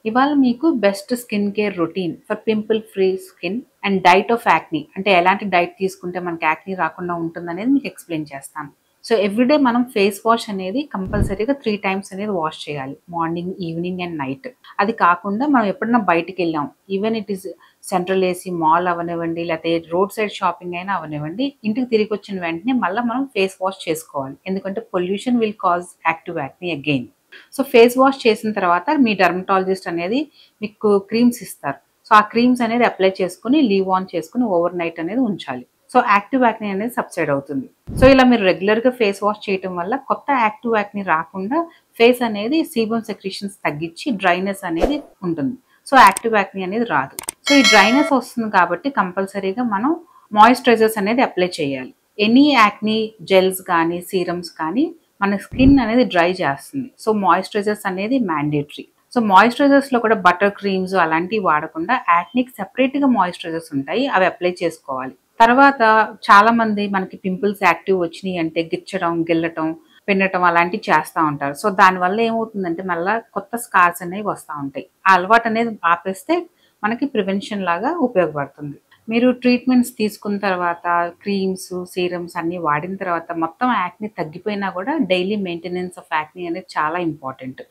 ఇవాళ మీకు best skin care routine for pimple free skin and diet of acne, అంటే ఎలాంటి డైట్ తీసుకుంటే మనకి యాక్నీ రాకుండా ఉంటుందనేది మీకు ఎక్స్ప్లెయిన్ చేస్తాను. సో ఎవ్రీడే మనం ఫేస్ వాష్ అనేది కంపల్సరీగా 3 టైమ్స్ అనేది వాష్ చేయాలి. Morning, evening and night. అది కాకుండా మనం ఎప్పుడన్నా బయటికి వెళ్ళాం, even it is central AC mall అవనివ్వండి, లేకపోతే రోడ్ సైడ్ షాపింగ్ అయినా అవనివ్వండి, ఇంటికి తిరిగి వచ్చిన వెంటనే మళ్ళీ మనం ఫేస్ వాష్ చేసుకోవాలి. ఎందుకంటే pollution will cause active acne again. So face wash చేసిన తర్వాత మీ డర్మటాలజిస్ట్ అనేది మీకు క్రీమ్స్ ఇస్తారు. సో ఆ క్రీమ్స్ అనేది అప్లై చేసుకుని లీవ్ ఆన్ చేసుకుని ఓవర్ నైట్ అనేది ఉంచాలి. సో యాక్టివ్ యాక్నీ అనేది సబ్సైడ్ అవుతుంది. సో ఇలా మీరు రెగ్యులర్గా ఫేస్ వాష్ చేయడం వల్ల కొత్త యాక్టివ్ యాక్నీ రాకుండా ఫేస్ అనేది సీబమ్ సెక్రీషన్స్ తగ్గించి డ్రైనెస్ అనేది ఉంటుంది. సో యాక్టివ్ యాక్నీ అనేది రాదు. సో ఈ డ్రైనెస్ వస్తుంది కాబట్టి కంపల్సరీగా మనం మాయిశ్చరైజర్స్ అనేది అప్లై చేయాలి. ఎనీ యాక్నీ జెల్స్ కానీ సీరమ్స్ కానీ మన స్కిన్ అనేది డ్రై చేస్తుంది. సో మాయిశ్చరైజర్స్ అనేది మ్యాండేటరీ. సో మాయిశ్చరైజర్స్లో కూడా బటర్ క్రీమ్స్ అలాంటివి వాడకుండా యాక్నీకి సెపరేట్గా మాయిశ్చరైజర్స్ ఉంటాయి, అవి అప్లై చేసుకోవాలి. తర్వాత చాలా మంది మనకి పింపుల్స్ యాక్టివ్ వచ్చినాయి అంటే గిచ్చడం, గిల్లటం, పిండటం అలాంటివి చేస్తూ ఉంటారు. సో దానివల్ల ఏమవుతుందంటే మళ్ళీ కొత్త స్కార్స్ అనేవి వస్తూ ఉంటాయి. ఆ అలవాటు అనేది ఆపేస్తే మనకి ప్రివెన్షన్ లాగా ఉపయోగపడుతుంది. మీరు ట్రీట్మెంట్స్ తీసుకున్న తర్వాత క్రీమ్స్, సీరమ్స్ అన్నీ వాడిన తర్వాత మొత్తం యాక్నీ తగ్గిపోయినా కూడా డైలీ మెయింటెనెన్స్ ఆఫ్ యాక్నీ అనేది చాలా ఇంపార్టెంట్.